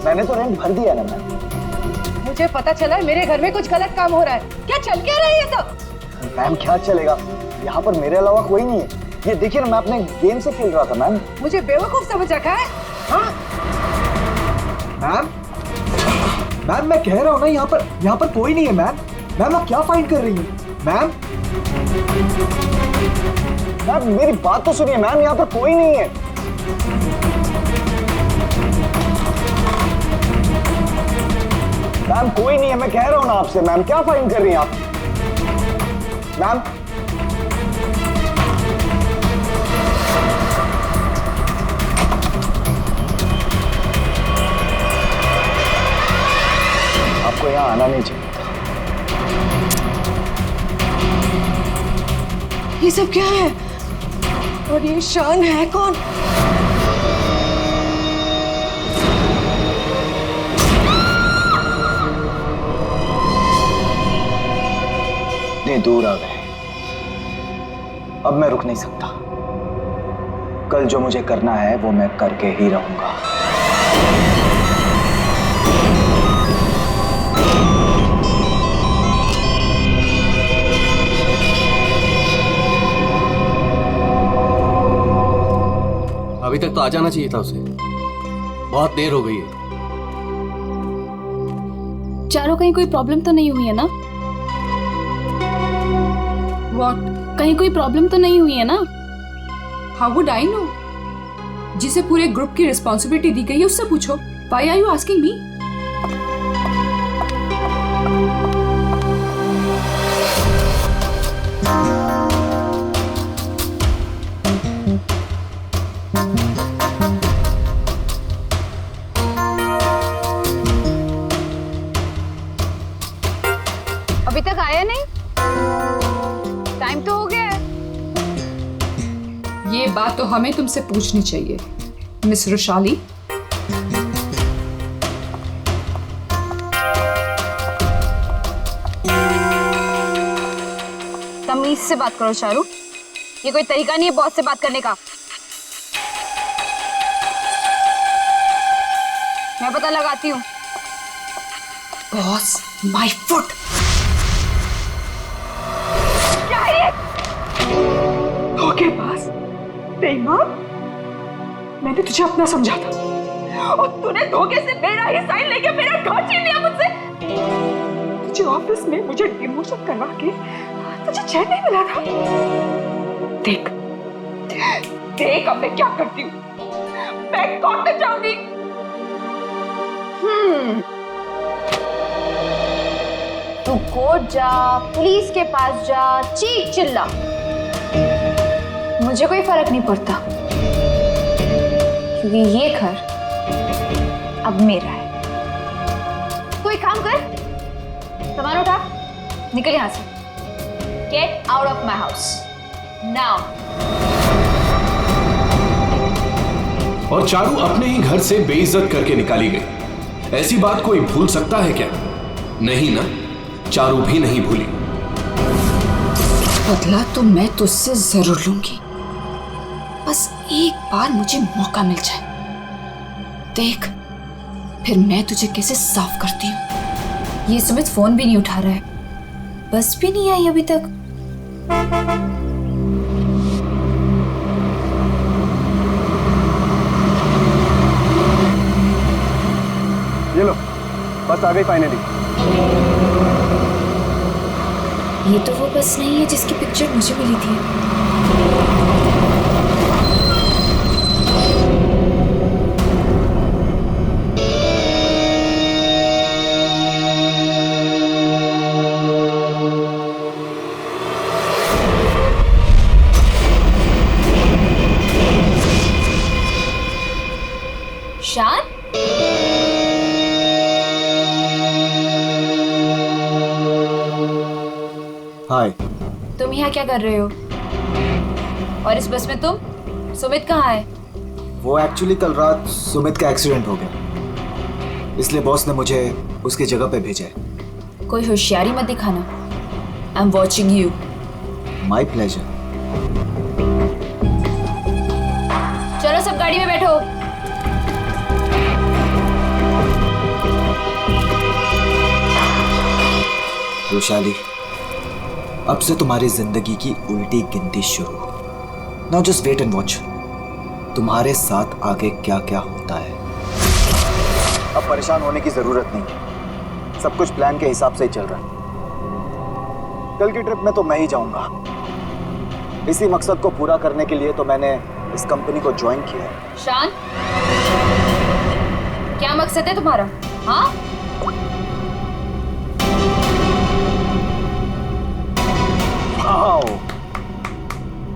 मैंने तो रेंट भर दिया ना मैम। मुझे पता चला है मेरे घर में कुछ गलत काम हो रहा है। क्या चल क्या रहा है ये सब? मैम क्या चलेगा, यहाँ पर मेरे अलावा कोई नहीं है। ये देखिए ना, मैं अपने गेम से खेल रहा था मैम। मुझे बेवकूफ समझ रखा है? हाँ? मैम मैम मैं कह रहा हूँ ना, यहाँ पर कोई नहीं है मैम। मैम आप क्या फाइंड कर रही हैं? मैम मैम मेरी बात तो सुनिए मैम, यहाँ पर कोई नहीं है। मैम कोई नहीं है, मैं कह रहा हूँ ना आपसे। मैम क्या फाइंड कर रही हैं आप? मैम आपको यहाँ आना नहीं चाहिए था। ये सब क्या है? और ये शान है कौन? इतने दूर आ गए, अब मैं रुक नहीं सकता। कल जो मुझे करना है वो मैं करके ही रहूंगा। अभी तक तो आ जाना चाहिए था उसे, बहुत देर हो गई है। चारों कहीं कोई प्रॉब्लम तो नहीं हुई है ना? What? कहीं कोई प्रॉब्लम तो नहीं हुई है ना? How would I know? जिसे पूरे ग्रुप की रिस्पॉन्सिबिलिटी दी गई है उससे पूछो। Why are you asking me? अभी तक आया नहीं? टाइम तो हो गया है। ये बात तो हमें तुमसे पूछनी चाहिए, मिस रुशाली। तमीज से बात करो चारू, ये कोई तरीका नहीं है बॉस से बात करने का। मैं पता लगाती हूँ। Boss, my foot. क्या है ये? धोखेबाज, बेईमान। मैंने तुझे अपना समझा था और तूने धोखे से मेरा ही साइन लेके मेरा घर छीन लिया मुझसे। तुझे ऑफिस में मुझे डिमोशन करवा के तुझे चैन नहीं मिला था। देख देख अब मैं क्या करती हूँ। मैं कोर्ट तक जाऊंगी। तू कोर्ट जा, पुलिस के पास जा, चीख चिल्ला, मुझे कोई फर्क नहीं पड़ता, क्योंकि ये घर अब मेरा है। कोई काम कर, सामान उठा, निकल यहां से। Get out of my house now. और चारू अपने ही घर से बेइज्जत करके निकाली गई। ऐसी बात कोई भूल सकता है क्या? नहीं ना, चारू भी नहीं भूली। बदला तो मैं तुझसे जरूर लूंगी, बस एक बार मुझे मौका मिल जाए। देख फिर मैं तुझे कैसे साफ करती हूँ। ये सुमित फोन भी नहीं उठा रहा है, बस भी नहीं आई अभी तक। ये लो, बस आ गई फाइनली। ये तो वो बस नहीं है जिसकी पिक्चर मुझे मिली थी। शान, हाय। तुम यहाँ क्या कर रहे हो? और इस बस में तुम? सुमित कहाँ है? वो एक्चुअली कल रात सुमित का एक्सीडेंट हो गया, इसलिए बॉस ने मुझे उसकी जगह पे भेजा है। कोई होशियारी मत दिखाना। I am watching you. My pleasure. चलो सब गाड़ी में बैठो। वैशाली, अब से तुम्हारी जिंदगी की उल्टी गिनती शुरू। Now just wait and watch तुम्हारे साथ आगे क्या क्या होता है। अब परेशान होने की जरूरत नहीं है, सब कुछ प्लान के हिसाब से ही चल रहा है। कल की ट्रिप में तो मैं ही जाऊंगा। इसी मकसद को पूरा करने के लिए तो मैंने इस कंपनी को ज्वाइन किया है। शान, क्या मकसद है तुम्हारा? हाँ, आओ,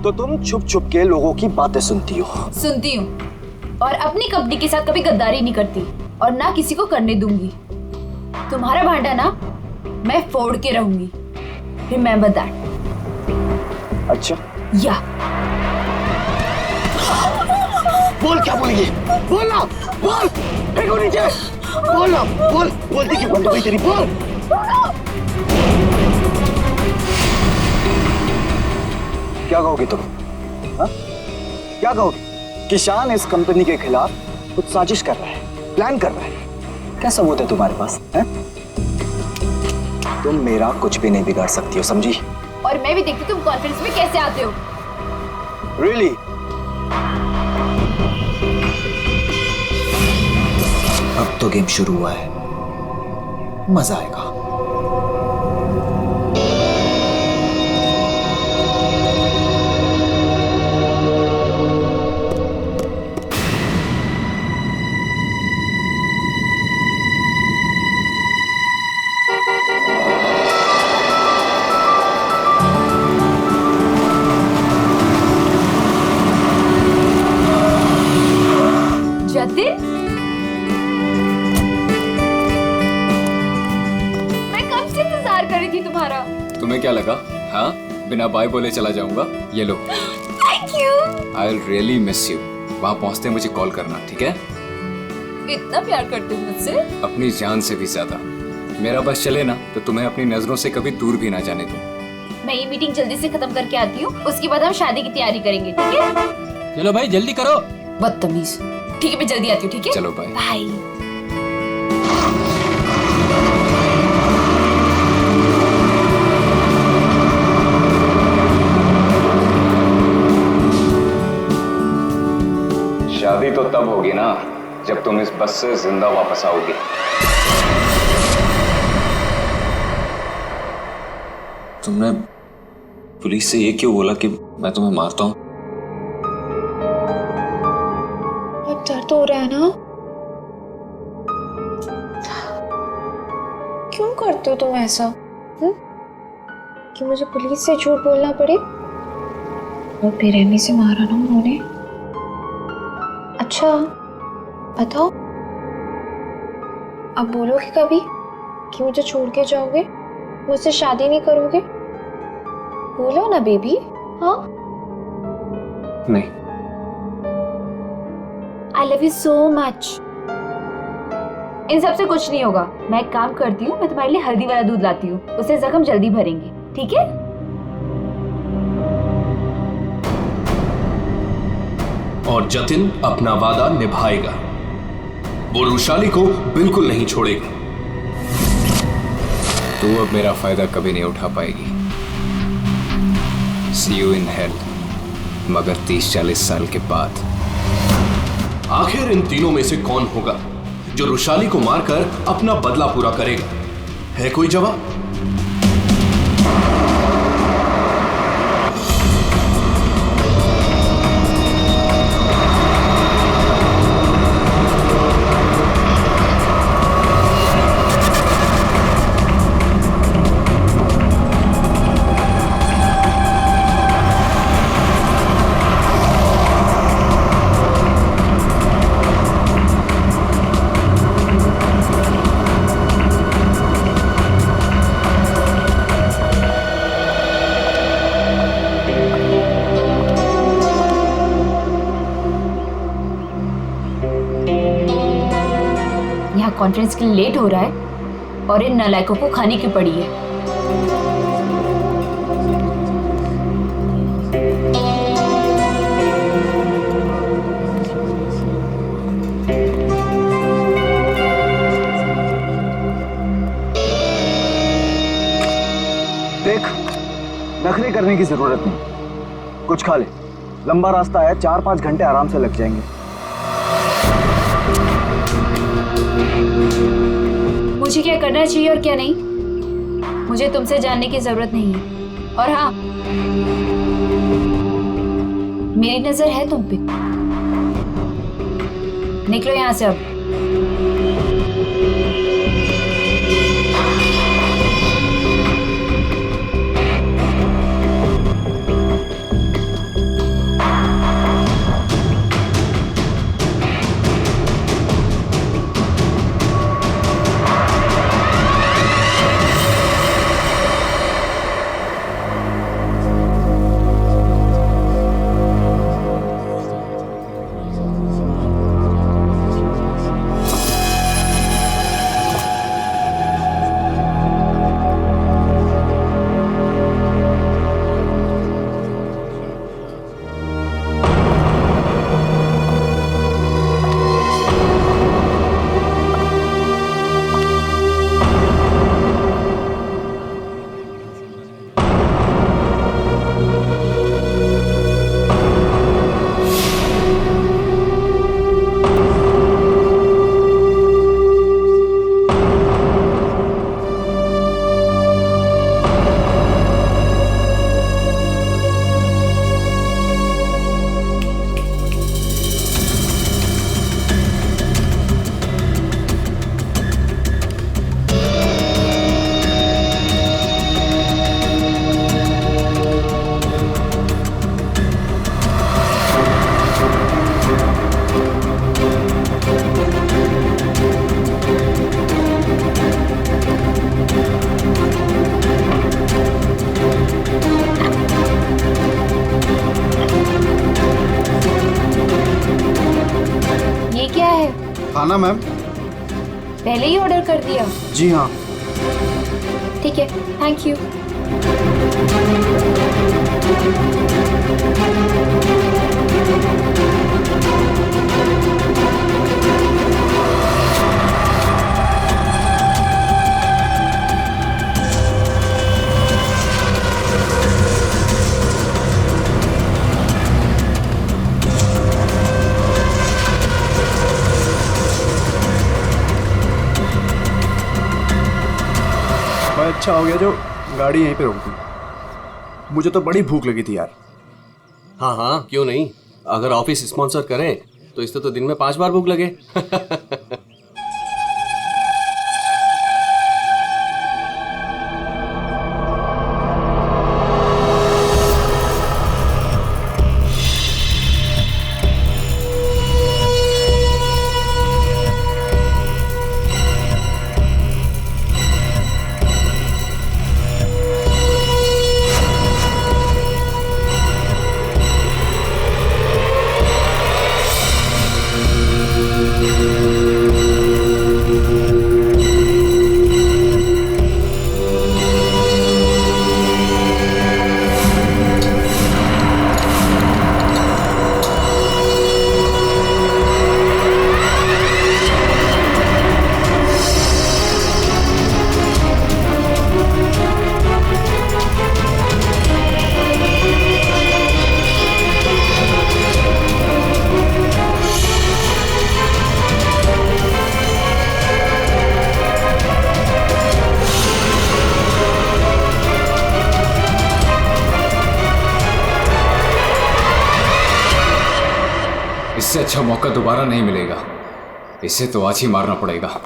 तो तुम छुप छुप के लोगों की बातें सुनती हो। सुनती हूँ, और अपनी कंपनी के साथ कभी गद्दारी नहीं करती और ना किसी को करने दूंगी। तुम्हारा भांडा ना मैं फोड़ के रहूंगी। Remember that. अच्छा, या बोल क्या बोलेगी? बोल ना, बोल। फेंको नीचे, बोल ना, बोल। बोलती क्यों बंद हो गई तेरी? बोल। क्या कहोगी तुम? हाँ? क्या कहोगी? कि शान इस कंपनी के खिलाफ कुछ साजिश कर रहा है, प्लान कर रहा है। क्या सबूत है तुम्हारे पास? है? तुम मेरा कुछ भी नहीं बिगाड़ सकती हो, समझी? और मैं भी देखती तुम कॉन्फ्रेंस में कैसे आते हो। Really? अब तो गेम शुरू हुआ है, मजा आएगा। जतिन, मैं कब से इंतजार कर रही थी तुम्हारा। तुम्हें क्या लगा? हाँ, बिना बाय बोले चला जाऊंगा? ये लो। Thank you. I will really miss you. वहाँ पहुँचते मुझे कॉल करना, ठीक है? इतना प्यार करते हो मुझसे? अपनी जान से भी ज्यादा। मेरा बस चले ना तो तुम्हें अपनी नजरों से कभी दूर भी ना जाने दूं। मैं ये मीटिंग जल्दी से खत्म करके आती हूँ, उसके बाद हम शादी की तैयारी करेंगे, ठीक है? चलो भाई जल्दी करो। बदतमीज। ठीक है, मैं जल्दी आती हूँ, ठीक है? चलो बाय। बाय। शादी तो तब होगी ना जब तुम इस बस से जिंदा वापस आओगे। तुमने पुलिस से ये क्यों बोला कि मैं तुम्हें मारता हूँ? बहुत दर्द हो रहा है ना? क्यों करते हो तुम ऐसा? कि मुझे पुलिस से झूठ बोलना पड़े? और बेरहमी से मारा ना उन्होंने। अच्छा बताओ, अब बोलोगे कभी कि मुझे छोड़ के जाओगे, मुझसे शादी नहीं करोगे? बोलो ना बेबी। हाँ, नहीं। I love you so much. इन सब से कुछ नहीं होगा। मैं एक काम करती हूँ, मैं तुम्हारे लिए हल्दी वाला दूध लाती हूँ, उससे जख्म जल्दी भरेंगे, ठीक है? और जतिन अपना वादा निभाएगा। वो रुशाली को बिल्कुल नहीं छोड़ेगा। तू अब मेरा फायदा कभी नहीं उठा पाएगी। See you in hell, मगर 30-40 साल के बाद। आखिर इन तीनों में से कौन होगा जो रुशाली को मारकर अपना बदला पूरा करेगा? है कोई जवाब? कॉन्फ्रेंस के लिए लेट हो रहा है और इन नालायकों को खाने की पड़ी है। नखरे करने की जरूरत नहीं, कुछ खा ले। लंबा रास्ता है, 4-5 घंटे आराम से लग जाएंगे। मुझे क्या करना चाहिए और क्या नहीं, मुझे तुमसे जानने की जरूरत नहीं है। और हाँ, मेरी नजर है तुम पे। निकलो यहां से अब। खाना मैम? पहले ही ऑर्डर कर दिया? जी हाँ। ठीक है, थैंक यू। अच्छा हो गया जो गाड़ी यहीं पे रोक दी, मुझे तो बड़ी भूख लगी थी यार। हाँ हाँ, क्यों नहीं। अगर ऑफिस स्पॉन्सर करे तो इससे तो दिन में 5 बार भूख लगे। इससे अच्छा मौका दोबारा नहीं मिलेगा, इसे तो आज ही मारना पड़ेगा।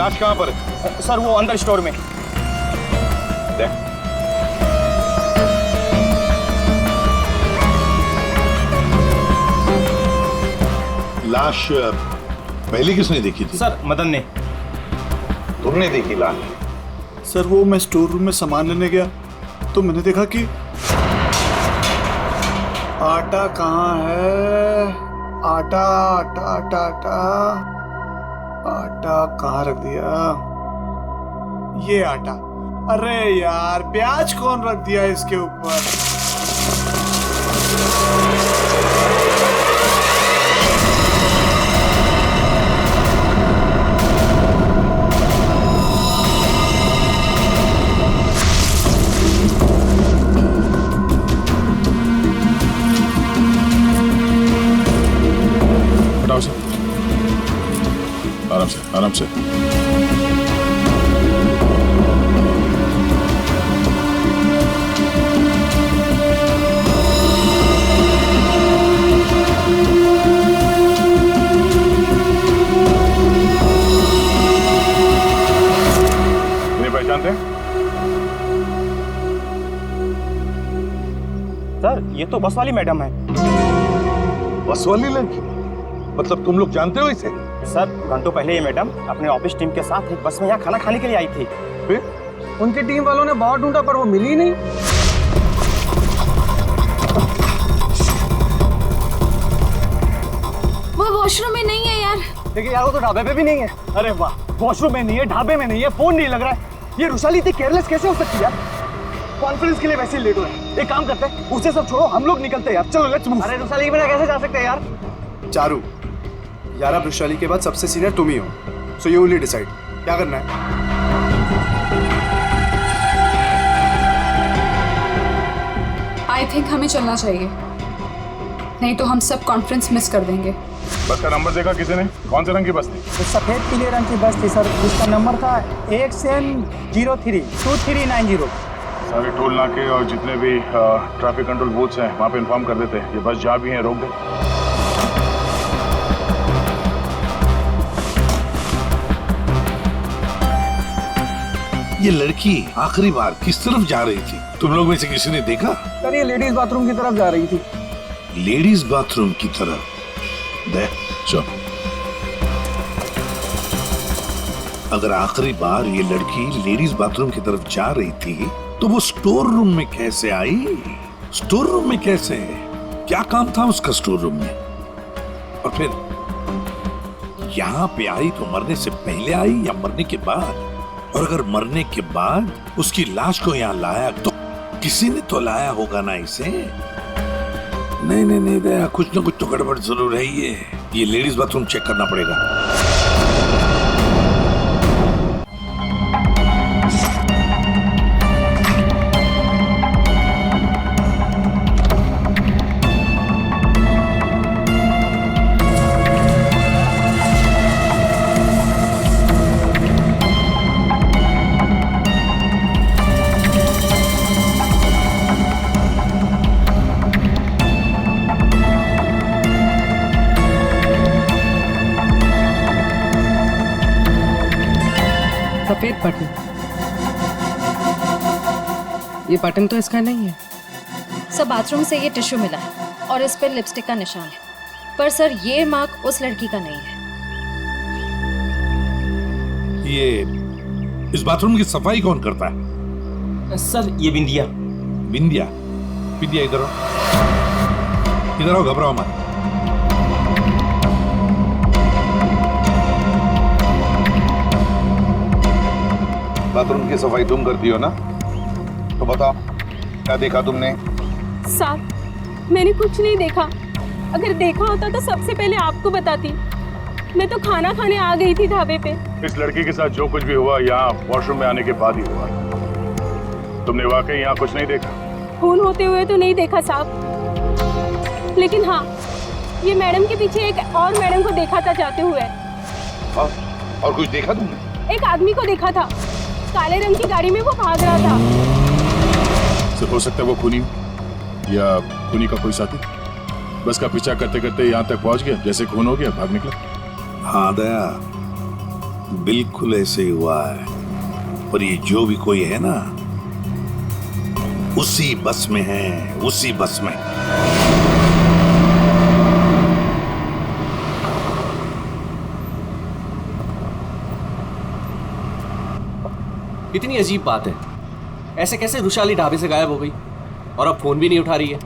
लाश कहाँ पर है? सर वो अंदर स्टोर में। देख। लाश पहले किसने देखी थी? सर मदन ने। तुमने देखी लाश? सर वो मैं स्टोर रूम में सामान लेने गया तो मैंने देखा कि आटा कहाँ है? आटा आटा आटा आटा आटा कहाँ रख दिया? ये आटा। अरे यार प्याज कौन रख दिया इसके ऊपर? आराम से, आराम से। इन्हें पहचानते हैं? सर ये तो बस वाली मैडम है। बस वाली लड़की? मतलब तुम लोग जानते हो इसे? सर घंटों पहले ये मैडम अपने ऑफिस टीम के साथ एक बस में यहाँ खाना खाने के लिए आई थी। फिर उनकी टीम वालों ने बहुत ढूंढा पर वो मिली ही नहीं। वो वॉशरूम में नहीं है यार। देखिए यार वो तो ढाबे पे भी नहीं है। अरे वाह, वॉशरूम में नहीं है, ढाबे में नहीं है, फोन नहीं लग रहा है। ये रुशाली इतनी केयरलेस कैसे हो सकती है यार? कॉन्फ्रेंस के लिए वैसे ही लेट हो रहे हैं। एक काम करते हैं, उसे सब छोड़ो, हम लोग निकलते हैं यार। चलो लेट्स मूव। अरे रुशाली के बिना कैसे जा सकते हैं यार? चारू यार, अब वैशाली के बाद सबसे सीनियर तुम ही हो, सो यू विल डिसाइड क्या करना है। आई थिंक हमें चलना चाहिए, नहीं तो हम सब कॉन्फ्रेंस मिस कर देंगे। बस का नंबर देखा किसी ने? कौन से रंग की बस थी? सफेद पीले रंग की बस थी सर, जिसका नंबर था XN032390। सारे टोल नाके और जितने भी ट्रैफिक कंट्रोल बूथ्स हैं वहाँ पे इन्फॉर्म कर देते हैं। ये बस जहाँ भी है रोक दे। ये लड़की आखिरी बार किस तरफ जा रही थी? तुम लोग में से किसी ने देखा? सर ये लेडीज बाथरूम की तरफ जा रही थी। लेडीज बाथरूम की तरफ? देख चलो, अगर आखिरी बार ये लड़की लेडीज बाथरूम की तरफ जा रही थी तो वो स्टोर रूम में कैसे आई? स्टोर रूम में कैसे? क्या काम था उसका स्टोर रूम में? और फिर यहाँ पे आई तो मरने से पहले आई या मरने के बाद? और अगर मरने के बाद उसकी लाश को यहाँ लाया तो किसी ने तो लाया होगा ना इसे? नहीं नहीं नहीं दया, कुछ ना कुछ तो गड़बड़ जरूर है। ये लेडीज बाथरूम चेक करना पड़ेगा। सफेद बटन, ये बटन तो इसका नहीं है। सर बाथरूम से ये टिश्यू मिला है और इस पर लिपस्टिक का निशान है, पर सर ये मार्क उस लड़की का नहीं है। ये इस बाथरूम की सफाई कौन करता है? सर ये बिंदिया। बिंदिया? बिंदिया इधर आओ, इधर आओ, घबराओ मत। बाथरूम की सफाई तुम करती हो ना? तो बताओ क्या देखा तुमने? साहब मैंने कुछ नहीं देखा। अगर देखा होता तो सबसे पहले आपको बताती। मैं तो खाना खाने आ गई थी ढाबे पे। इस लड़की के साथ जो कुछ भी हुआ यहाँ वॉशरूम में आने के बाद ही हुआ। तुमने वाकई यहाँ कुछ नहीं देखा? खून होते हुए तो नहीं देखा साहब, लेकिन हाँ ये मैडम के पीछे एक और मैडम को देखा था जाते हुए। और कुछ देखा तुमने? एक आदमी को देखा था, काले रंग की गाड़ी में वो भाग रहा था। सिर्फ हो सकता है वो खूनी या खूनी का कोई साथी बस का पीछा करते करते यहाँ तक पहुँच गया, जैसे खून हो गया भाग निकला। हाँ दया, बिल्कुल ऐसे ही हुआ है। और ये जो भी कोई है ना, उसी बस में है, उसी बस में। कितनी अजीब बात है, ऐसे कैसे रुशाली ढाबे से गायब हो गई और अब फोन भी नहीं उठा रही है।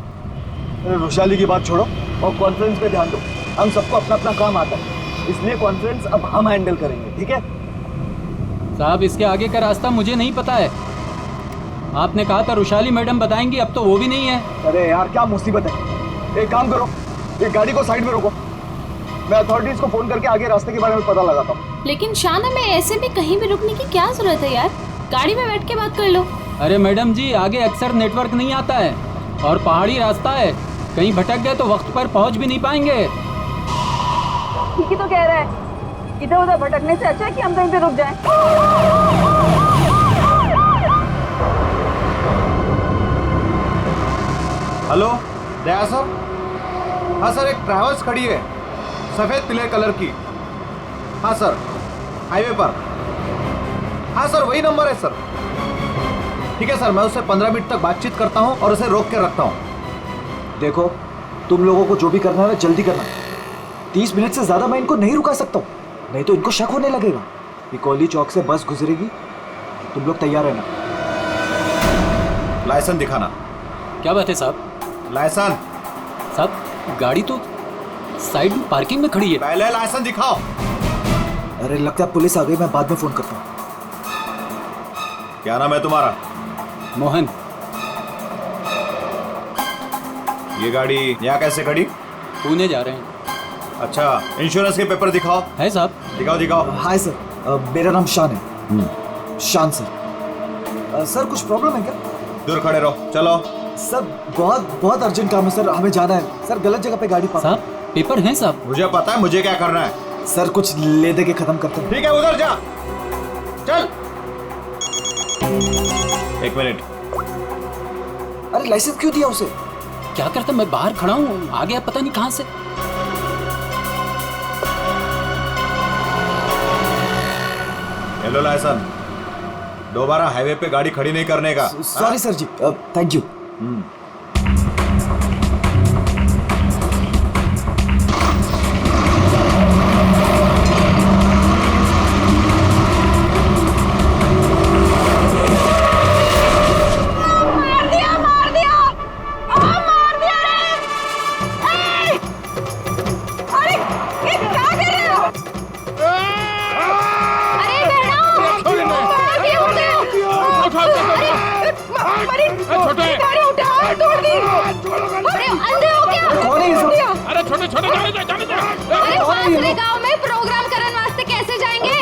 अरे रुशाली की बात छोड़ो और कॉन्फ्रेंस पे ध्यान दो। हम सबको अपना अपना काम आता है, इसलिए कॉन्फ्रेंस अब हम हैंडल करेंगे, ठीक है? साहब इसके आगे का रास्ता मुझे नहीं पता है। आपने कहा था रुशाली मैडम बताएंगी, अब तो वो भी नहीं है। अरे यार क्या मुसीबत है। एक काम करो, एक गाड़ी को साइड में रोको, मैं अथॉरिटीज को फोन करके आगे रास्ते के बारे में पता लगाता हूँ। लेकिन शान, हमें ऐसे भी कहीं भी रुकने की क्या जरूरत है यार, गाड़ी में बैठ के बात कर लो। अरे मैडम जी, आगे अक्सर नेटवर्क नहीं आता है और पहाड़ी रास्ता है, कहीं भटक गए तो वक्त पर पहुंच भी नहीं पाएंगे। ठीक ही तो कह रहा है, इधर उधर भटकने से अच्छा है कि हम कहीं पे रुक जाएं। हेलो दया सर। हाँ सर, एक ट्रैवल्स खड़ी है सफेद पीले कलर की। हाँ सर, हाईवे पर। हाँ सर, वही नंबर है सर। ठीक है सर, मैं उससे 15 मिनट तक बातचीत करता हूँ और उसे रोक के रखता हूँ। देखो, तुम लोगों को जो भी करना है ना जल्दी करना। 30 मिनट से ज्यादा मैं इनको नहीं रुका सकता हूँ, नहीं तो इनको शक होने लगेगा। पिकोली चौक से बस गुजरेगी, तुम लोग तैयार रहना। लाइसेंस दिखाना। क्या बात है साहब? लाइसेंस साहब, गाड़ी तो साइड में पार्किंग में खड़ी है। पहले लाइसेंस दिखाओ। अरे लगता है पुलिस आ गई, मैं बाद में फोन करता हूँ। क्या नाम है तुम्हारा? मोहन। ये गाड़ी यहाँ कैसे खड़ी? पुणे जा रहे हैं। अच्छा, इंश्योरेंस के पेपर दिखाओ। है साहब? दिखाओ दिखाओ। हाय सर, मेरा नाम शान है। शान सर। सर कुछ प्रॉब्लम है क्या? दूर खड़े रहो, चलो। सर बहुत अर्जेंट काम है सर, हमें जाना है। सर गलत जगह पे गाड़ी पार्क। साहब पेपर हैं साहब? मुझे पता है मुझे क्या करना है। सर कुछ ले दे के खत्म करते हैं। ठीक है, उधर जा, चल। 1 मिनट। अरे लाइसेंस क्यों दिया उसे? क्या करता, मैं बाहर खड़ा हूँ, आ गया पता नहीं कहाँ से। हेलो लाइसेंस, दोबारा हाईवे पे गाड़ी खड़ी नहीं करने का। Sorry sir ji, thank you.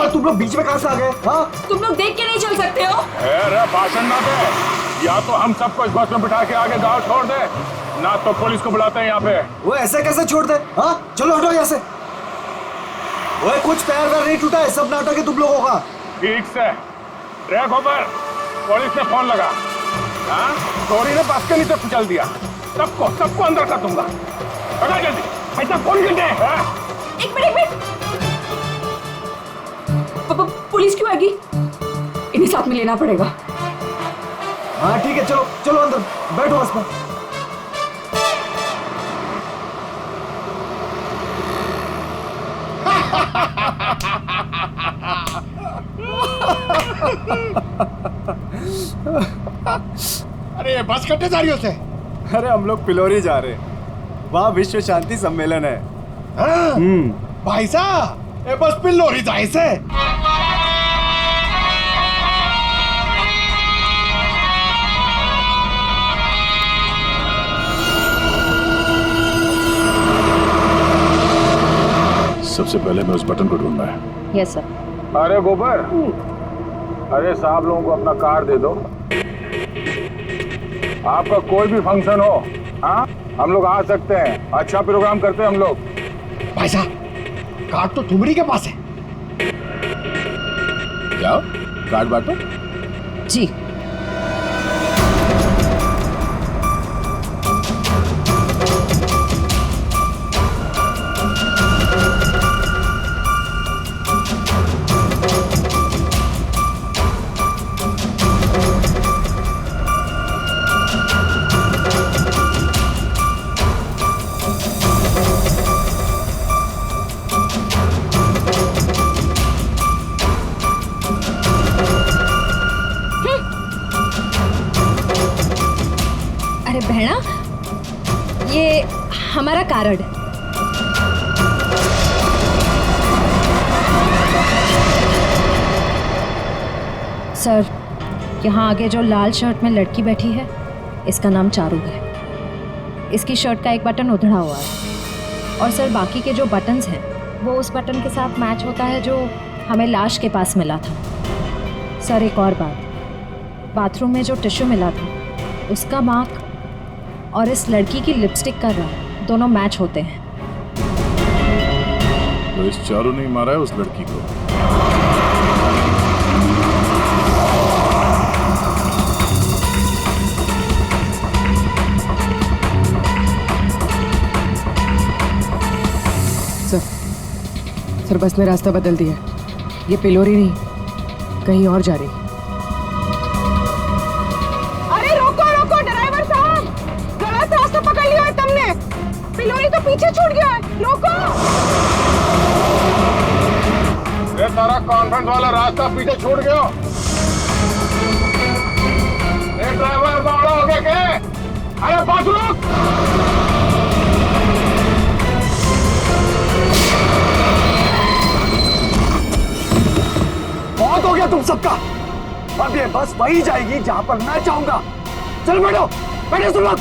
तुम लोग बीच में कहां से आ गए? हाँ, तुम लोग देख के नहीं चल सकते हो? अरे भाषण ना दे, या तो हम सबको इस बस में बिठा के आगे गाँव छोड़ दे, ना तो पुलिस को बुलाते हैं यहाँ पे। वो ऐसे कैसे छोड़ दे? हाँ चलो हटो यहाँ से। वो कुछ पैर वैर नहीं टूटा है, सब नाटक है तुम लोगों का। ठीक से ट्रैक ऊपर, पुलिस ने फोन लगा। हाँ, चोरी ने बस के नीचे कुचल दिया, सबको अंदर कर दूंगा। पकड़ जल्दी, ऐसा फोन कर दे। एक मिनट, पुलिस क्यों आएगी? इन्हें साथ में लेना पड़ेगा। हाँ ठीक है, चलो चलो अंदर बैठो बस में। अरे ये बस कट्टे जा रही हो से? अरे हम लोग पिलोरी जा रहे हैं, वहाँ विश्व शांति सम्मेलन है। भाई साहब, ये बस पिलोरी जाए से? सबसे पहले मैं उस बटन को ढूंढना है। Yes sir. अरे गोबर, अरे साहब लोगों को अपना कार्ड दे दो। आपका कोई भी फंक्शन हो, हाँ हम लोग आ सकते हैं, अच्छा प्रोग्राम करते हैं हम लोग। भाई साहब, कार्ड तो ठुमरी के पास है। जाओ कार्ड बांटो। जी। हमारा कारण। सर, यहाँ आगे जो लाल शर्ट में लड़की बैठी है, इसका नाम चारू है। इसकी शर्ट का एक बटन उधड़ा हुआ है और सर बाकी के जो बटन्स हैं वो उस बटन के साथ मैच होता है जो हमें लाश के पास मिला था। सर एक और बात, बाथरूम में जो टिश्यू मिला था उसका मार्क और इस लड़की की लिपस्टिक का रंग दोनों मैच होते हैं। तो इस चारू ने मारा है उस लड़की को। सर बस ने रास्ता बदल दिया। ये पिलोरी नहीं, कहीं और जा रही। अरे रोको रोको ड्राइवर साहब, गलत रास्ता पकड़ लिया है तुमने। पिलोरी तो पीछे छूट गया है, रोको। ये तारा कॉन्वेंट वाला रास्ता पीछे छूट गया। ये ड्राइवर बावड़ा हो गया क्या? अरे बात रुक। बहुत हो गया तुम सबका। अब ये बस वही जाएगी जहां पर मैं चाहूंगा। चल बैठो, बैठो तुम लोग।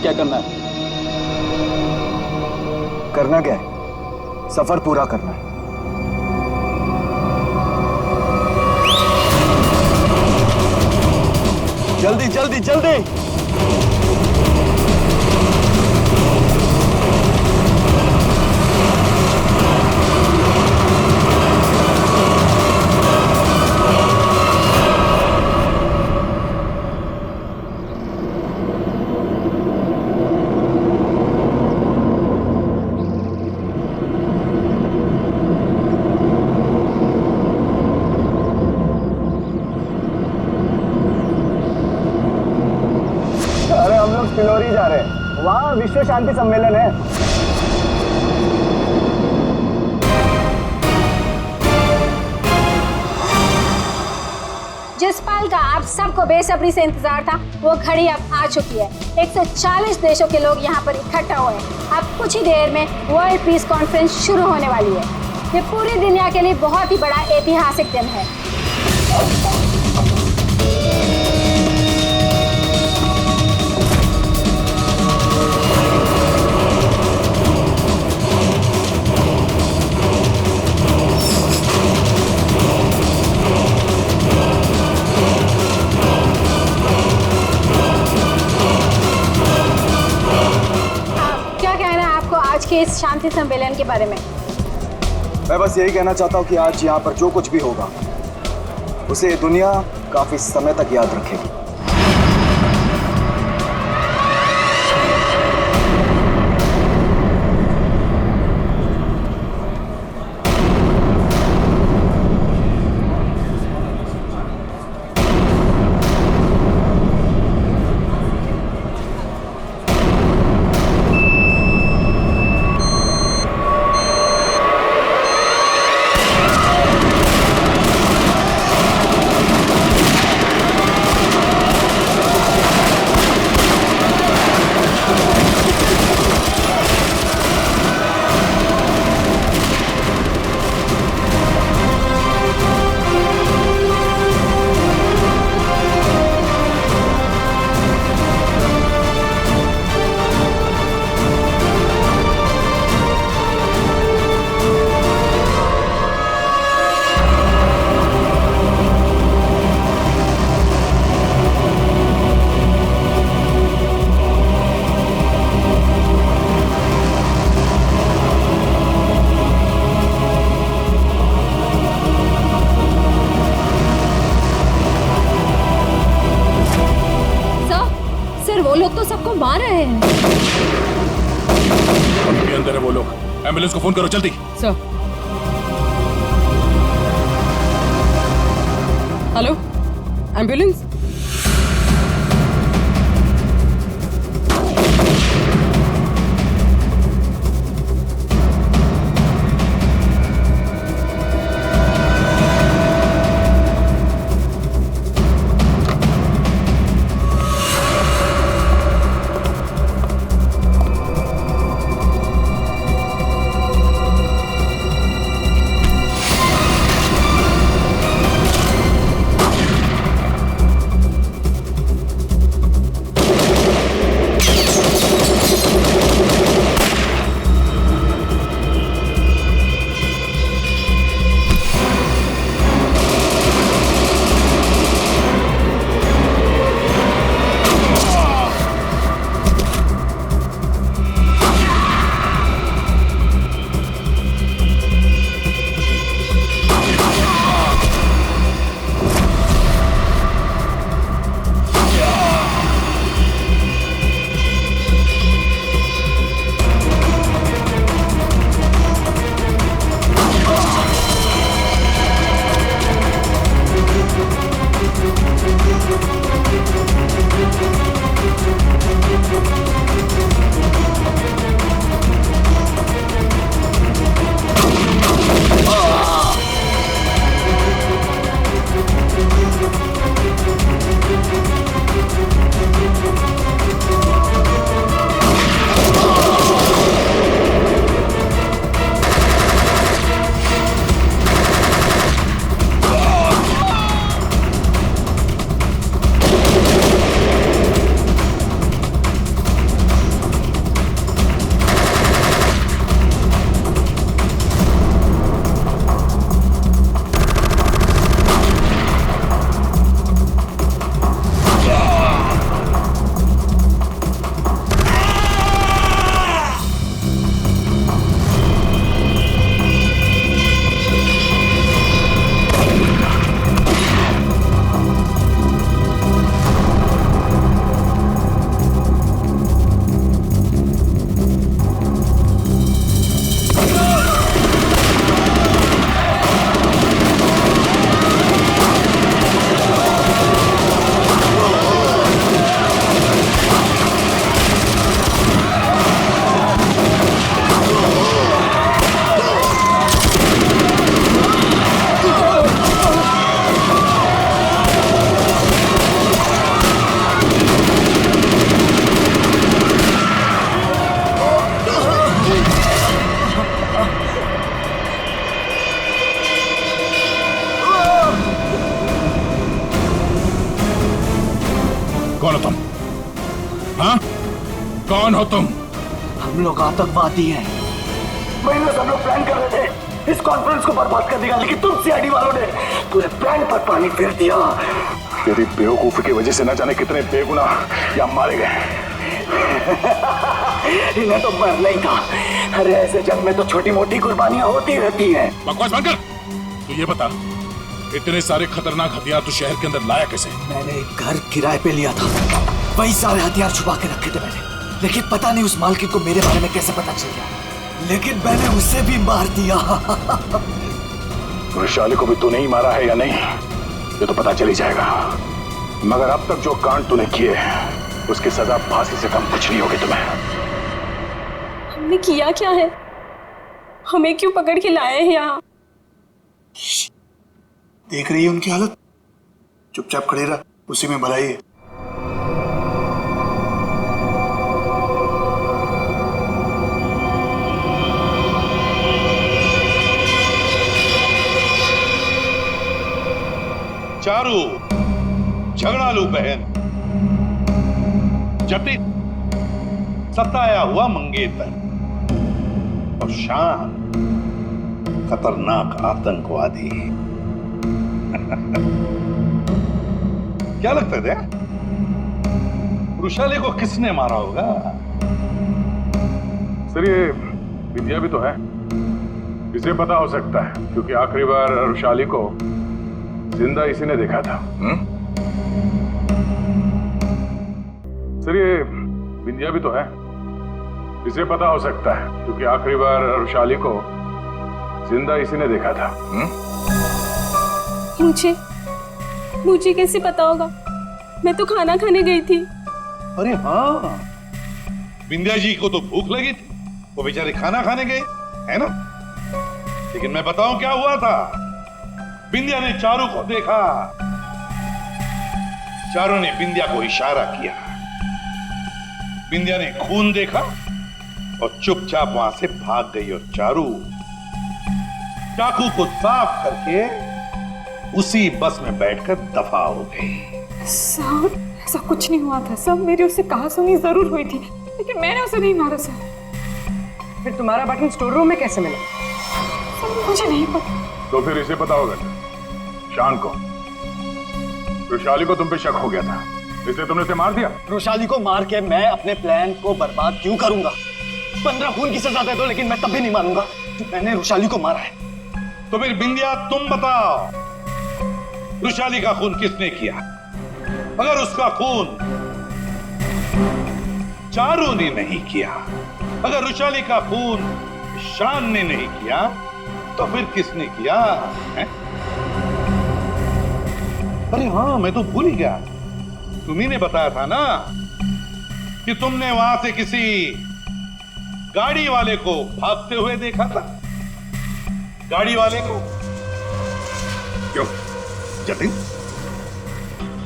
क्या करना है? करना क्या है? सफर पूरा करना है। जल्दी जल्दी जल्दी। पिलोरी जा रहे हैं, वहाँ विश्व शांति सम्मेलन है। जिस पल का आप सबको बेसब्री से इंतजार था वो घड़ी अब आ चुकी है। 140 देशों के लोग यहाँ पर इकट्ठा हुए हैं। अब कुछ ही देर में वर्ल्ड पीस कॉन्फ्रेंस शुरू होने वाली है। ये पूरी दुनिया के लिए बहुत ही बड़ा ऐतिहासिक दिन है। इस शांति सम्मेलन के बारे में मैं बस यही कहना चाहता हूँ कि आज यहाँ पर जो कुछ भी होगा उसे दुनिया काफी समय तक याद रखेगी। वो लोग तो सबको मार रहे हैं। अभी अंदर है वो लोग। एम्बुलेंस को फोन करो जल्दी। सर। Hello, ambulance. कौन हो तुम? हाँ? कौन हो तुम? हम लोग आतंकवादी हैं। महीनों से हम लोग प्लान कर रहे थे इस कॉन्फ्रेंस को बर्बाद कर देगा, लेकिन तुम सीआईडी वालों ने पूरे प्लान पर पानी फेर दिया। तेरी बेवकूफी की वजह से न जाने कितने बेगुनाह या मारे गए। इन्हें तो मरना ही था। अरे ऐसे जंग में तो छोटी मोटी कुर्बानियां होती रहती हैं। बकवास बंद कर। तू ये बता, इतने सारे खतरनाक हथियार तू शहर के अंदर लाया कैसे? मैंने एक घर किराए पे लिया था, वही सारे हथियार छुपा के रखे थे मैंने। लेकिन पता नहीं उस मालकिन को मेरे बारे में कैसे पता चल गया, लेकिन मैंने उसे भी मार दिया। वैशाली को भी तूने ही मारा है या नहीं, ये तो पता चल ही जाएगा। मगर अब तक जो कांड तूने किए उसकी सजा फांसी से कम कुछ नहीं होगी तुम्हें। हमने किया क्या है? हमें क्यों पकड़ के लाए हैं यहाँ? देख रही है उनकी हालत, चुपचाप खड़े रहा, उसी में भलाई है। चारू, झगड़ालू बहन, जटिल सताया हुआ मंगेतर और शान खतरनाक आतंकवादी। क्या लगता है वृषाली को किसने मारा होगा? सर ये विद्या भी तो है, इसे पता हो सकता है क्योंकि आखिरी बार वृषाली को जिंदा इसी ने देखा था। सर ये बिंदिया भी तो है, इसे पता हो सकता है क्योंकि आखिरी बार रुशाली को जिंदा इसी ने देखा था। मुझे कैसे पता होगा? मैं तो खाना खाने गई थी। अरे हाँ, बिंदिया जी को तो भूख लगी थी, वो बेचारे खाना खाने गए, है ना? लेकिन मैं बताऊं क्या हुआ था। बिंदिया ने चारू को देखा, चारू ने बिंदिया को इशारा किया, बिंदिया ने खून देखा और चुपचाप वहां से भाग गई और चारू चाकू को साफ करके उसी बस में बैठकर दफा हो गई। सर ऐसा कुछ नहीं हुआ था सर, मेरी उससे कहासुनी जरूर हुई थी लेकिन मैंने उसे नहीं मारा सर। फिर तुम्हारा बटन स्टोर रूम में कैसे मिला? सर मुझे नहीं पता। तो फिर इसे पता होगा शान को, रुशाली को तुम पे शक हो गया था इसलिए तुमने उसे मार दिया। रुशाली को मार के मैं अपने प्लान को बर्बाद क्यों करूंगा? 15 खून की सजा दे दो लेकिन मैं तब भी नहीं मानूंगा कि मैंने रुशाली को मारा है। तो फिर बिंदिया तुम बताओ, रुशाली का खून किसने किया? अगर उसका खून चारू ने नहीं किया, अगर रुशाली का खून शान ने नहीं किया, तो फिर किसने किया है? अरे हाँ, मैं तो भूल ही गया, तुम्ही ने बताया था ना कि तुमने वहां से किसी गाड़ी वाले को भागते हुए देखा था। गाड़ी वाले को क्यों जतिन?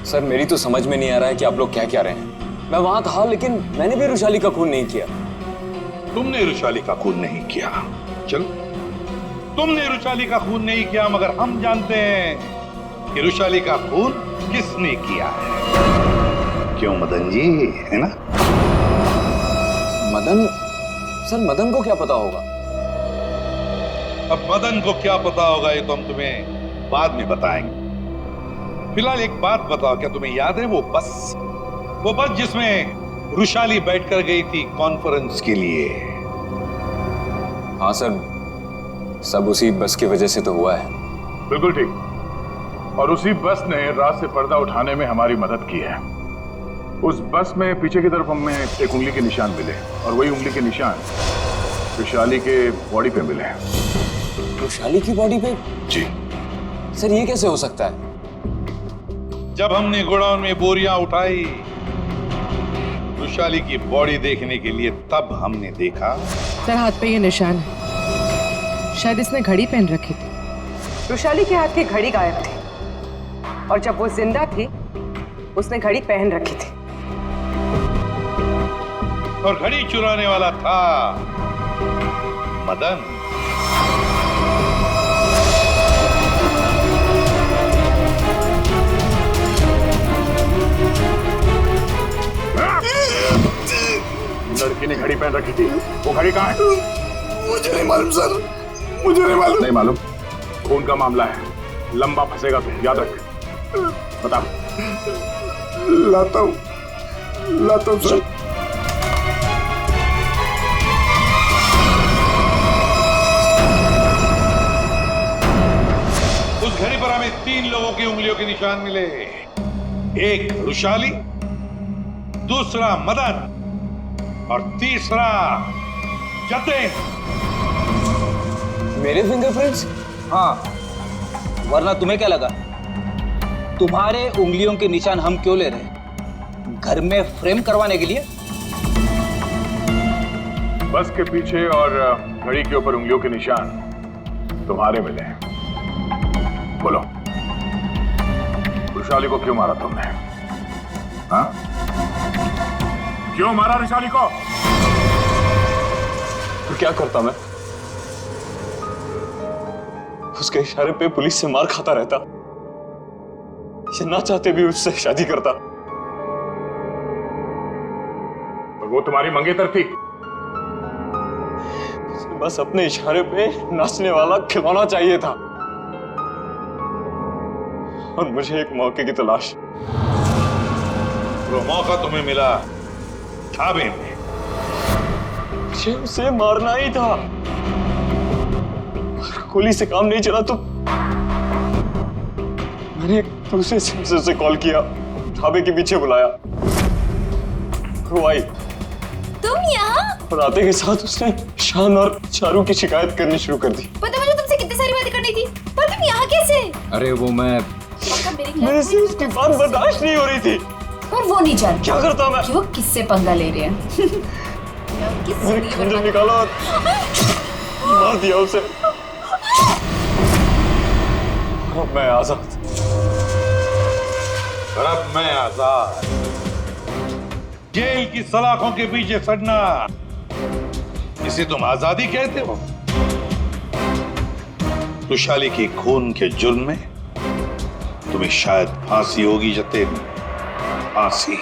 सर मेरी तो समझ में नहीं आ रहा है कि आप लोग क्या कह रहे हैं। मैं वहां था लेकिन मैंने भी रुशाली का खून नहीं किया। तुमने रुशाली का खून नहीं किया, चलो तुमने रुशाली का खून नहीं किया, मगर हम जानते हैं कि रुशाली का खून किसने किया है। क्यों मदन जी, है ना? मदन? सर मदन को क्या पता होगा? अब मदन को क्या पता होगा ये तो हम तुम्हें बाद में बताएंगे। फिलहाल एक बात बताओ, क्या तुम्हें याद है वो बस जिसमें रुशाली बैठकर गई थी कॉन्फ्रेंस के लिए? हाँ सर, सब उसी बस की वजह से तो हुआ है। बिल्कुल ठीक, और उसी बस ने रात से पर्दा उठाने में हमारी मदद की है। उस बस में पीछे की तरफ हमें एक उंगली के निशान मिले और वही उंगली के निशान रुशाली के बॉडी पे मिले। रुशाली की बॉडी पे? जी सर, ये कैसे हो सकता है? जब हमने गोडाउन में बोरियां उठाई रुशाली की बॉडी देखने के लिए, तब हमने देखा। सर हाथ पे ये निशान है, शायद इसने घड़ी पहन रखी थी। रुशाली के हाथ की घड़ी गायब थी और जब वो जिंदा थी उसने घड़ी पहन रखी थी। और घड़ी चुराने वाला था मदन। लड़की ने घड़ी पहन रखी थी, वो घड़ी कहाँ है? मुझे नहीं मालूम सर, मुझे नहीं मालूम। नहीं मालूम? खून का मामला है, लंबा फंसेगा तो याद रख। बता। लाता हूँ सर। उस घड़ी पर हमें 3 लोगों की उंगलियों के निशान मिले। एक रुशाली, दूसरा मदन और तीसरा जतिन। मेरे फिंगरप्रिंट्स? हाँ, वरना तुम्हें क्या लगा तुम्हारे उंगलियों के निशान हम क्यों ले रहे हैं? घर में फ्रेम करवाने के लिए? बस के पीछे और घड़ी के ऊपर उंगलियों के निशान तुम्हारे मिले हैं। बोलो, रुशाली को क्यों मारा तुमने? हाँ? क्यों मारा रुशाली को? तो क्या करता मैं? उसके इशारे पे पुलिस से मार खाता रहता, या ना चाहते भी उससे शादी करता। और वो तुम्हारी मंगेतर थी? बस अपने इशारे पे नाचने वाला खिलौना चाहिए था और मुझे एक मौके की तलाश। वो मौका तुम्हें मिला ढाबे में। मुझे उसे मारना ही था। गोली से काम नहीं चला तो मैंने एक दूसरे सिम से उसे कॉल किया, ढाबे के पीछे बुलाया। वो आई तुम यहाँ? और आते के साथ उसने शान और चारू की शिकायत करनी शुरू कर दी। पता मुझे तुमसे कितनी सारी बातें करनी थी, पर तुम यहाँ कैसे? अरे वो मैं मेरे से उसकी बात बर्दाश्त नहीं हो रही थी। और वो नहीं जानता क्या करता मैं कि वो किससे पंगा ले रहे हैं। मैंने खंजर निकाला और मार दिया उसे। अब मैं आजाद। और अब मैं आजाद। जेल की सलाखों के पीछे सड़ना, इसे तुम आजादी कहते हो? रुशाली के खून के जुर्म में तुम्हें शायद फांसी होगी जतेन, फांसी।